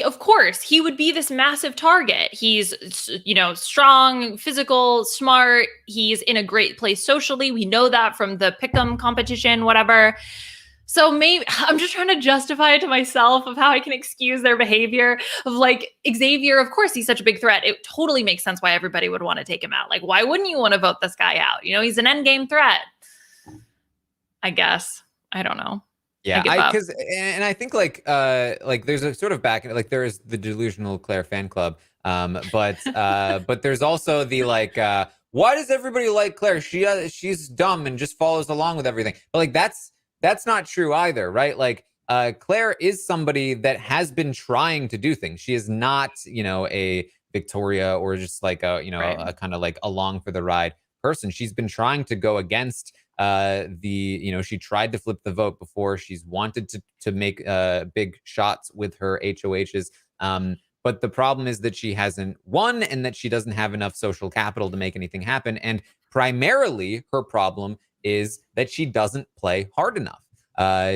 of course, he would be this massive target. He's, strong, physical, smart. He's in a great place socially. We know that from the pick'em competition, whatever. So maybe I'm just trying to justify it to myself of how I can excuse their behavior of like Xavier. Of course, he's such a big threat. It totally makes sense why everybody would want to take him out. Like, why wouldn't you want to vote this guy out? He's an endgame threat. I guess. I don't know. Yeah, I I think like there's a sort of there is the delusional Claire fan club, but there's also the why does everybody like Claire? She's dumb and just follows along with everything. But like that's not true either, right? Like Claire is somebody that has been trying to do things. She is not a Victoria or just like Right. a kind of like along for the ride person. She's been trying to go against she tried to flip the vote before. She's wanted to make big shots with her HOHs. But the problem is that she hasn't won and that she doesn't have enough social capital to make anything happen. And primarily her problem is that she doesn't play hard enough.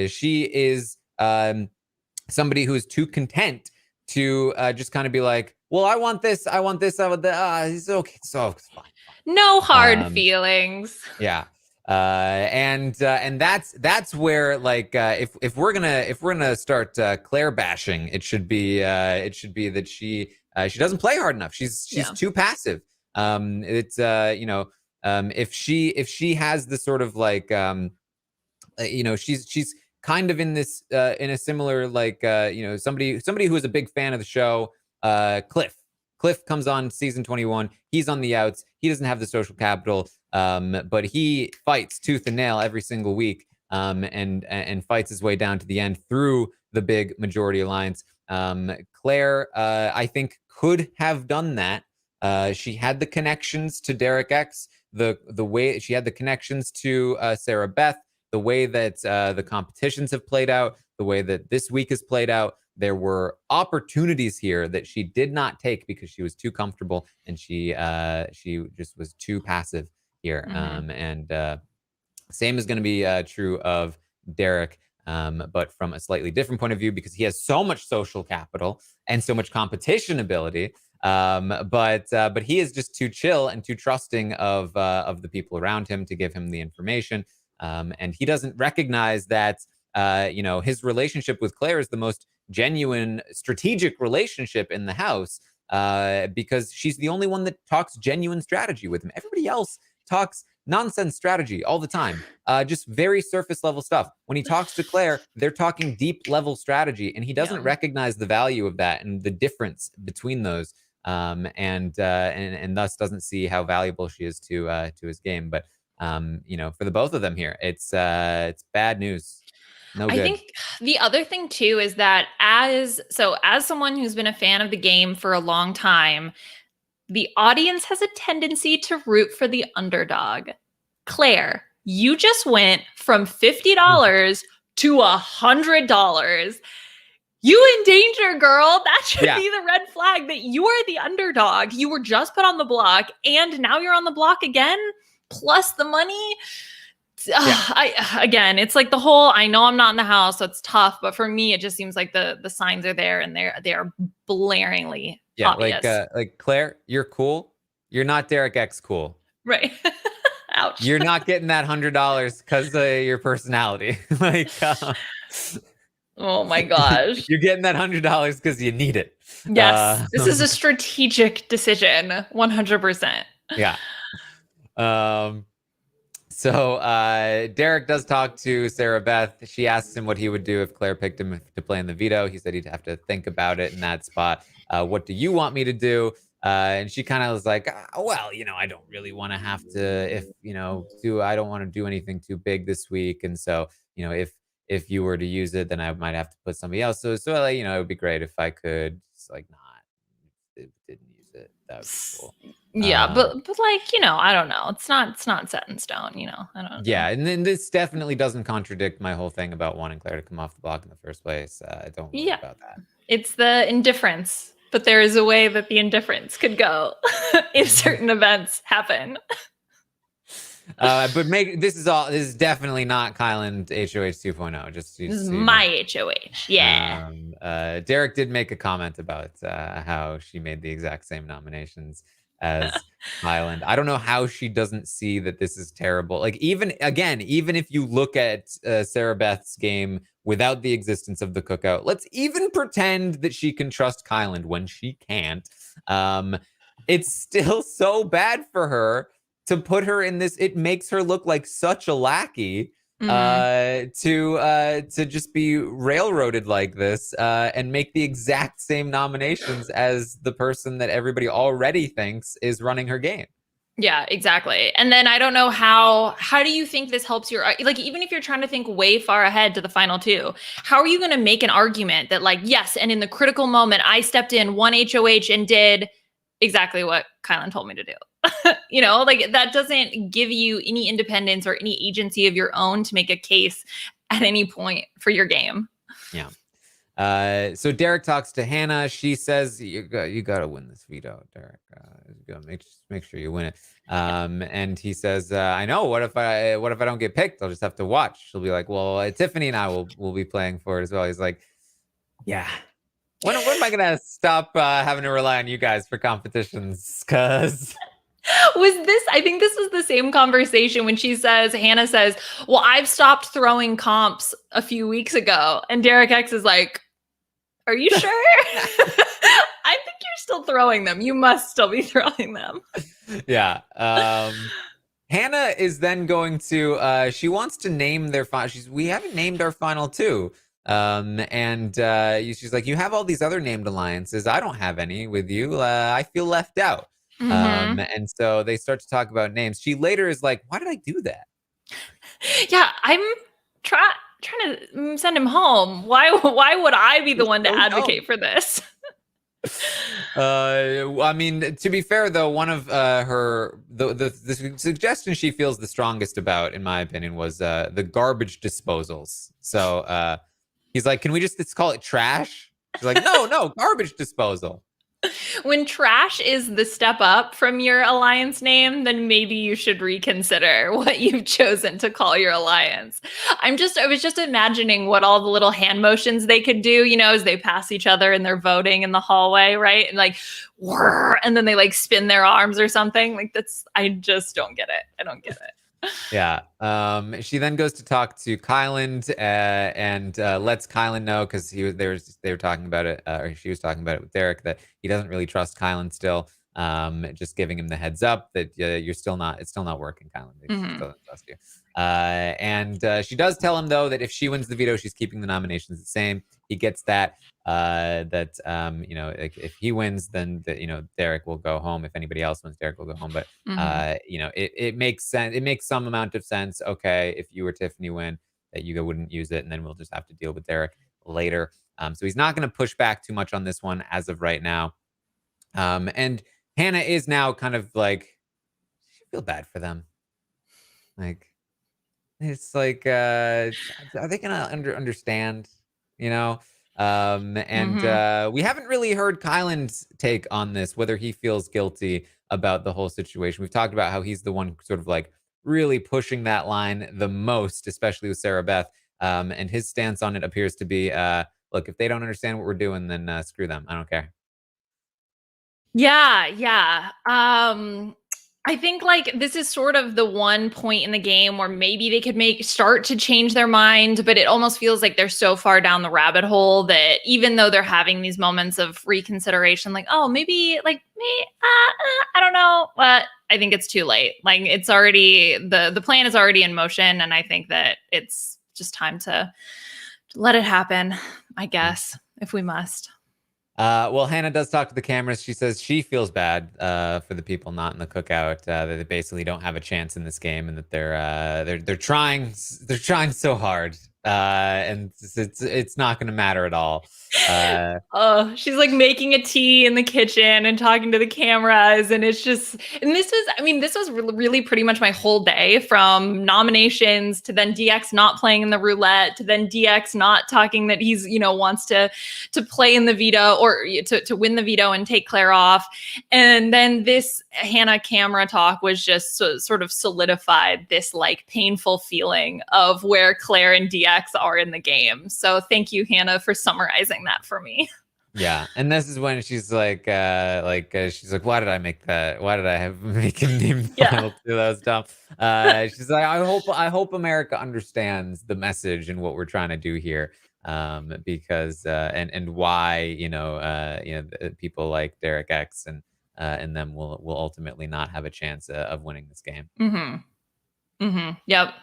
She is somebody who is too content to just kind of be like, well, I want this, I want this, I want that. It's okay, it's fine. No hard feelings. Yeah. And that's where if we're gonna start Claire bashing, it should be that she doesn't play hard enough. She's too passive. If she has the sort of she's kind of in this in a similar somebody who is a big fan of the show, Cliff comes on season 21. He's on the outs. He doesn't have the social capital, but he fights tooth and nail every single week, and fights his way down to the end through the big majority alliance. Claire, I think, could have done that. She had the connections to Derek X, the way she had the connections to Sarah Beth, the way that the competitions have played out, the way that this week has played out. There were opportunities here that she did not take because she was too comfortable and she just was too passive here. Mm-hmm. Same is going to be true of Derek, but from a slightly different point of view because he has so much social capital and so much competition ability. But he is just too chill and too trusting of the people around him to give him the information. And he doesn't recognize that his relationship with Claire is the most genuine strategic relationship in the house, because she's the only one that talks genuine strategy with him. Everybody else talks nonsense strategy all the time, just very surface level stuff. When he talks to Claire, they're talking deep level strategy, and he doesn't recognize the value of that and the difference between those, and thus doesn't see how valuable she is to his game. But for the both of them here, it's bad news. No good. I think the other thing too is that as someone who's been a fan of the game for a long time, the audience has a tendency to root for the underdog. Claire, you just went from $50 to $100. You in danger, girl. That should be the red flag that you are the underdog. You were just put on the block and now you're on the block again, plus the money. Again, it's like the whole, I know I'm not in the house, so it's tough, but for me, it just seems like the signs are there and they are blaringly obvious. Like Claire, you're cool. You're not Derek X cool. Right. Ouch. You're not getting that $100 because of your personality. Oh my gosh. You're getting that $100 because you need it. Yes. This is a strategic decision. 100%. Yeah. So Derek does talk to Sarah Beth. She asks him what he would do if Claire picked him to play in the veto. He said he'd have to think about it in that spot. What do you want me to do? And she kind of was like, well, I don't really want to have to, I don't want to do anything too big this week. And so, if you were to use it, then I might have to put somebody else. So it would be great if I could just didn't use it. That would be cool. Yeah, but I don't know. It's not set in stone, I don't know. Yeah, and then this definitely doesn't contradict my whole thing about wanting Claire to come off the block in the first place. I don't worry about that. It's the indifference, but there is a way that the indifference could go if certain events happen. But this is definitely not Kyland HOH 2.0. Just This is so you my know. HOH. Yeah. Derek did make a comment about how she made the exact same nominations as Kyland. I don't know how she doesn't see that this is terrible. Like, even if you look at Sarah Beth's game without the existence of the cookout, let's even pretend that she can trust Kyland when she can't. It's still so bad for her to put her in this. It makes her look like such a lackey to just be railroaded like this and make the exact same nominations as the person that everybody already thinks is running her game. Yeah, exactly. And then I don't know how do you think this helps your, like, even if you're trying to think way far ahead to the final two, how are you going to make an argument that, like, yes, and in the critical moment I stepped in, one HOH, and did exactly what Kylan told me to do? Like, that doesn't give you any independence or any agency of your own to make a case at any point for your game. Yeah. So Derek talks to Hannah. She says, "You got to win this veto, Derek. You gotta make sure you win it." And he says, "I know. What if I don't get picked? I'll just have to watch." She'll be like, "Well, Tiffany and I will be playing for it as well." He's like, "Yeah. When am I gonna stop having to rely on you guys for competitions? Because." I think this was the same conversation when Hannah says, well, I've stopped throwing comps a few weeks ago. And Derek X is like, are you sure? I think you're still throwing them. You must still be throwing them. Yeah. Hannah is then going to, she wants to name their final. We haven't named our final two. And she's like, you have all these other named alliances. I don't have any with you. I feel left out. And so they start to talk about names. She later is like, why did I do that? Yeah, I'm trying to send him home. Why would I be the one to advocate for this? I mean, to be fair though, one of the suggestion she feels the strongest about, in my opinion, was the garbage disposals. So he's like, can we just call it trash? She's like, no, garbage disposal. When trash is the step up from your alliance name, then maybe you should reconsider what you've chosen to call your alliance. I was just imagining what all the little hand motions they could do, as they pass each other and they're voting in the hallway, right? And like, whir, and then they like spin their arms or something. Like, I just don't get it. I don't get it. Yeah. She then goes to talk to Kyland and lets Kyland know, because they were talking about it, or she was talking about it with Derek, that he doesn't really trust Kyland still. Just giving him the heads up that it's still not working, Kyland. He still doesn't trust you. And she does tell him though that if she wins the veto, she's keeping the nominations the same. He gets that. If he wins, then Derek will go home. If anybody else wins, Derek will go home. But it makes sense. It makes some amount of sense. Okay, if you or Tiffany win, that you wouldn't use it, and then we'll just have to deal with Derek later. So he's not going to push back too much on this one as of right now. And Hannah is now kind of like, she feel bad for them. Like, it's like, are they gonna understand? We haven't really heard Kyland's take on this, whether he feels guilty about the whole situation. We've talked about how he's the one sort of like really pushing that line the most, especially with Sarah Beth. And his stance on it appears to be, look, if they don't understand what we're doing, then screw them. I don't care. Yeah. I think like this is sort of the one point in the game where maybe they could start to change their mind, but it almost feels like they're so far down the rabbit hole that even though they're having these moments of reconsideration, like, oh, maybe like me, I don't know, but I think it's too late. Like, it's already, the plan is already in motion. And I think that it's just time to let it happen, I guess, if we must. Well, Hannah does talk to the cameras. She says she feels bad for the people not in the cookout, that they basically don't have a chance in this game, and that they're trying so hard, and it's not going to matter at all. Oh, she's like making a tea in the kitchen and talking to the cameras, and it's just, and this was really pretty much my whole day, from nominations to then DX not playing in the roulette to then DX not talking that he's wants to play in the veto or to win the veto and take Claire off, and then this Hannah camera talk was just sort of solidified this like painful feeling of where Claire and DX are in the game. So thank you, Hannah, for summarizing that for me. Yeah, and this is when she's like, she's like, why did I make that? Why did I make him name file too? That was dumb. She's like, I hope America understands the message and what we're trying to do here, because and why people like Derek X and them will ultimately not have a chance of winning this game. Yep.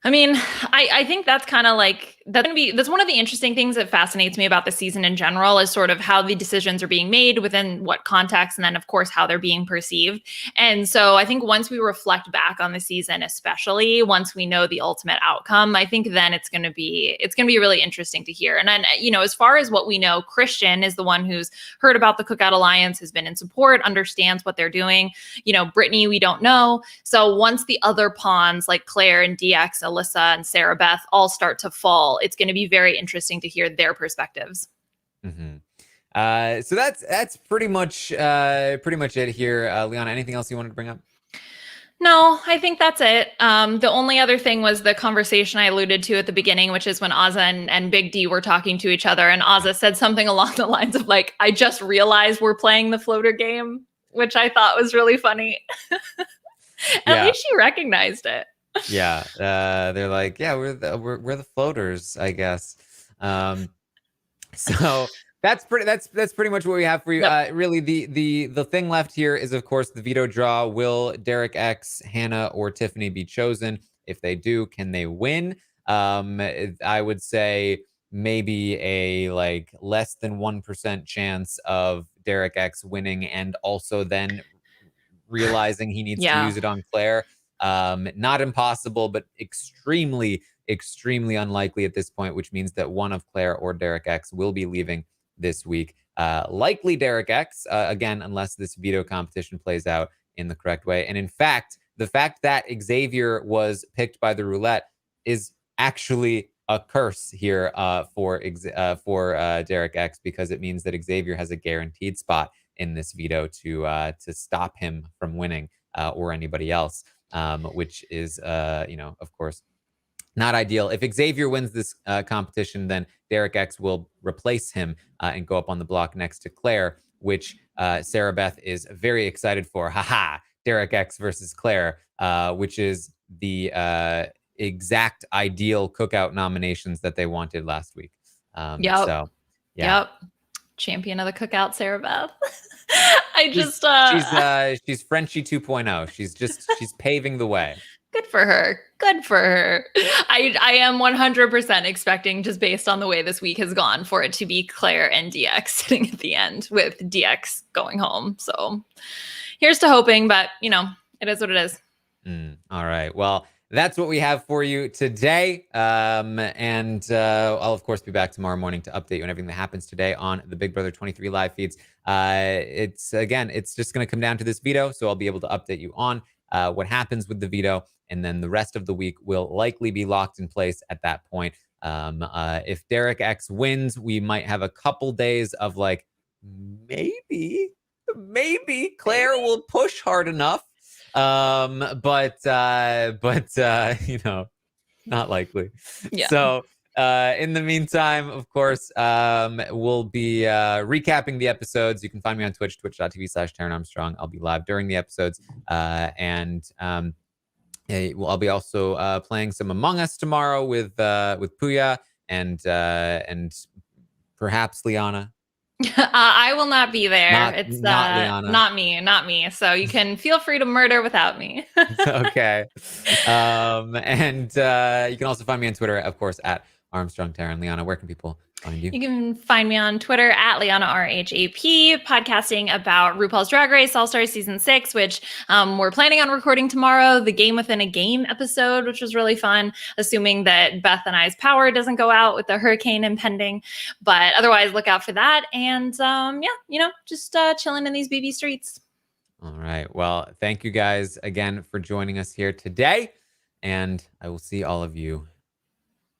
I mean, I think that's kind of like that's one of the interesting things that fascinates me about the season in general is sort of how the decisions are being made within what context, and then of course how they're being perceived. And so I think once we reflect back on the season, especially once we know the ultimate outcome, I think then it's going to be really interesting to hear. And then as far as what we know, Christian is the one who's heard about the Cookout Alliance, has been in support, understands what they're doing. Brittany, we don't know. So once the other pawns like Claire and DX, Alyssa and Sarah Beth all start to fall, it's going to be very interesting to hear their perspectives. So that's pretty much it here. Liana, anything else you wanted to bring up? No, I think that's it. The only other thing was the conversation I alluded to at the beginning, which is when Azah and Big D were talking to each other, and Azah said something along the lines of like, I just realized we're playing the floater game, which I thought was really funny. At least she recognized it. Yeah, they're like, yeah, we're the floaters, I guess. So that's pretty much what we have for you. Really, the thing left here is, of course, the veto draw. Will Derek X, Hannah, or Tiffany be chosen? If they do, can they win? I would say maybe a like less than 1% chance of Derek X winning, and also then realizing he needs to use it on Claire. Not impossible, but extremely unlikely at this point, which means that one of Claire or Derek X will be leaving this week. Likely Derek X, again, unless this veto competition plays out in the correct way. And in fact, the fact that Xavier was picked by the roulette is actually a curse here for Derek X, because it means that Xavier has a guaranteed spot in this veto to stop him from winning or anybody else. Which is, of course, not ideal. If Xavier wins this competition, then Derek X will replace him and go up on the block next to Claire, which Sarah Beth is very excited for. Haha, Derek X versus Claire, which is the exact ideal Cookout nominations that they wanted last week. So, yeah. Yep. Champion of the Cookout, Sarah Beth. She's Frenchie 2.0. She's paving the way. Good for her. I am 100% expecting, just based on the way this week has gone, for it to be Claire and DX sitting at the end with DX going home. So here's to hoping, but it is what it is. All right. Well, that's what we have for you today. And I'll, of course, be back tomorrow morning to update you on everything that happens today on the Big Brother 23 live feeds. It's just going to come down to this veto, so I'll be able to update you on what happens with the veto, and then the rest of the week will likely be locked in place at that point. If Derek X wins, we might have a couple days of like, maybe Claire will push hard enough. But not likely. Yeah. So in the meantime, of course, we'll be recapping the episodes. You can find me on Twitch, twitch.tv/Taran Armstrong. I'll be live during the episodes. And I'll be also playing some Among Us tomorrow with Puya and perhaps Liana. I will not be there. It's not Liana. Not me. So you can feel free to murder without me. Okay. And you can also find me on Twitter, of course, at Armstrong Taran. Liana, where can people find you? You can find me on Twitter at Liana RHAP, podcasting about RuPaul's Drag Race All-Stars Season 6, which we're planning on recording tomorrow, the Game Within a Game episode, which was really fun, assuming that Beth and I's power doesn't go out with the hurricane impending. But otherwise, look out for that. And just chilling in these BB streets. All right. Well, thank you guys again for joining us here today. And I will see all of you